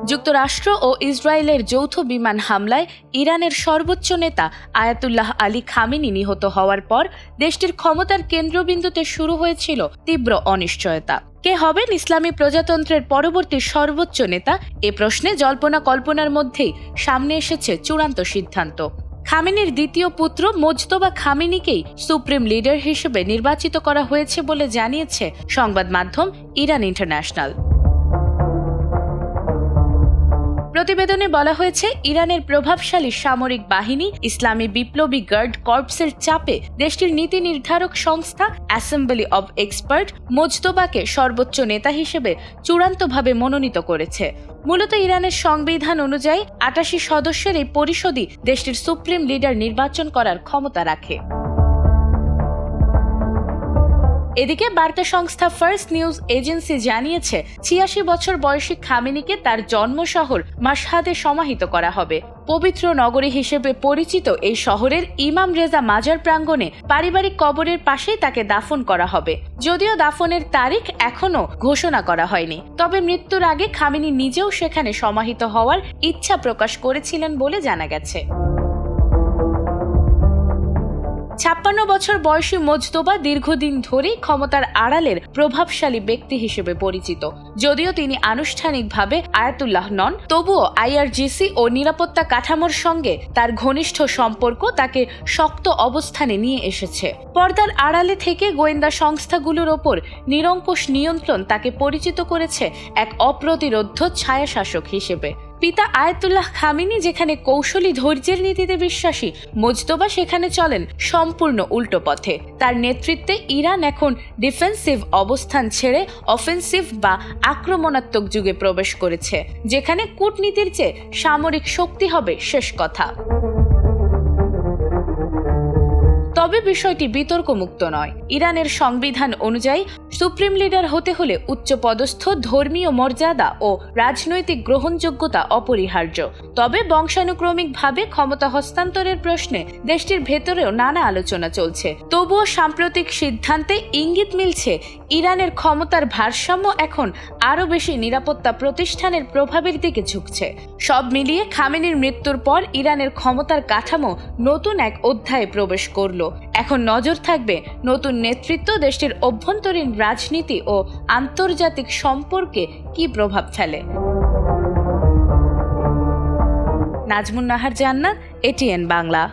যুক্তরাষ্ট্র ও ইসরায়েলের যৌথ বিমান হামলায় ইরানের সর্বোচ্চ নেতা আয়াতুল্লাহ আলী খামেনি নিহত হওয়ার পর দেশটির ক্ষমতার কেন্দ্রবিন্দুতে শুরু হয়েছিল তীব্র অনিশ্চয়তা। কে হবেন ইসলামী প্রজাতন্ত্রের পরবর্তী সর্বোচ্চ নেতা, এ প্রশ্নে জল্পনা কল্পনার মধ্যেই সামনে এসেছে চূড়ান্ত সিদ্ধান্ত। খামেনির দ্বিতীয় পুত্র মোজতবা খামেনিকেই সুপ্রিম লিডার হিসেবে নির্বাচিত করা হয়েছে বলে জানিয়েছে সংবাদ মাধ্যম ইরান ইন্টারন্যাশনাল। প্রতিবেদনে বলা হয়েছে, ইরানের প্রভাবশালী সামরিক বাহিনী ইসলামী বিপ্লবী গার্ড কর্পসের চাপে দেশটির নীতি নির্ধারক সংস্থা অ্যাসেম্বলি অব এক্সপার্ট মোজতবাকে সর্বোচ্চ নেতা হিসেবে চূড়ান্তভাবে মনোনীত করেছে। মূলত ইরানের সংবিধান অনুযায়ী ৮৮ সদস্যের এই পরিষদই দেশটির সুপ্রিম লিডার নির্বাচন করার ক্ষমতা রাখে। এদিকে বার্তা সংস্থা ফার্স্ট নিউজ এজেন্সি জানিয়েছে, ৮৬ বছর বয়সী খামেনিকে তার জন্ম শহর মাশহাদে সমাহিত করা হবে। পবিত্র নগরী হিসেবে পরিচিত এই শহরের ইমাম রেজা মাজার প্রাঙ্গণে পারিবারিক কবরের পাশেই তাকে দাফন করা হবে। যদিও দাফনের তারিখ এখনো ঘোষণা করা হয়নি, তবে মৃত্যুর আগে খামেনি নিজেও সেখানে সমাহিত হওয়ার ইচ্ছা প্রকাশ করেছিলেন বলে জানা গেছে। ৫৬ বছর বয়সী মোজতবা দীর্ঘদিন ধরেই ক্ষমতার আড়ালের প্রভাবশালী ব্যক্তি হিসেবে পরিচিত। যদিও তিনি আনুষ্ঠানিকভাবে আয়াতুল্লাহ নন, তবুও আইআরজিসি ও নিরাপত্তা কাঠামোর সঙ্গে তার ঘনিষ্ঠ সম্পর্ক তাকে শক্ত অবস্থানে নিয়ে এসেছে। পর্দার আড়ালে থেকে গোয়েন্দা সংস্থাগুলোর ওপর নিরঙ্কুশ নিয়ন্ত্রণ তাকে পরিচিত করেছে এক অপ্রতিরোধ্য ছায়াশাসক হিসেবে। পিতা আয়াতুল্লাহ খামেনি যেখানে কৌশলী ধৈর্যের নীতিতে বিশ্বাসী, মোজতবা সেখানে চলেন সম্পূর্ণ উল্টো পথে। তার নেতৃত্বে ইরান এখন ডিফেন্সিভ অবস্থান ছেড়ে অফেন্সিভ বা আক্রমণাত্মক যুগে প্রবেশ করেছে, যেখানে কূটনীতির চেয়ে সামরিক শক্তি হবে শেষ কথা। তবে বিষয়টি বিতর্কমুক্ত নয়। ইরানের সংবিধান অনুযায়ী সুপ্রিম লিডার হতে হলে উচ্চপদস্থ ধর্মীয় মর্যাদা ও রাজনৈতিক গ্রহণযোগ্যতা অপরিহার্য। তবে বংশানুক্রমিকভাবে ক্ষমতা হস্তান্তরের প্রশ্নে দেশটির ভেতরেও নানা আলোচনা চলছে। তবুও সাম্প্রতিক সিদ্ধান্তে ইঙ্গিত মিলছে, ইরানের ক্ষমতার ভারসাম্য এখন আরও বেশি নিরাপত্তা প্রতিষ্ঠানের প্রভাবের দিকে ঝুঁকছে। সব মিলিয়ে খামেনির মৃত্যুর পর ইরানের ক্ষমতার কাঠামো নতুন এক অধ্যায়ে প্রবেশ করল। এখন নজর থাকবে নতুন নেতৃত্ব দেশটির অভ্যন্তরীণ রাজনীতি ও আন্তর্জাতিক সম্পর্কে কি প্রভাব ফেলে। নাজমুন নাহার জান্নাত, এটিএন বাংলা।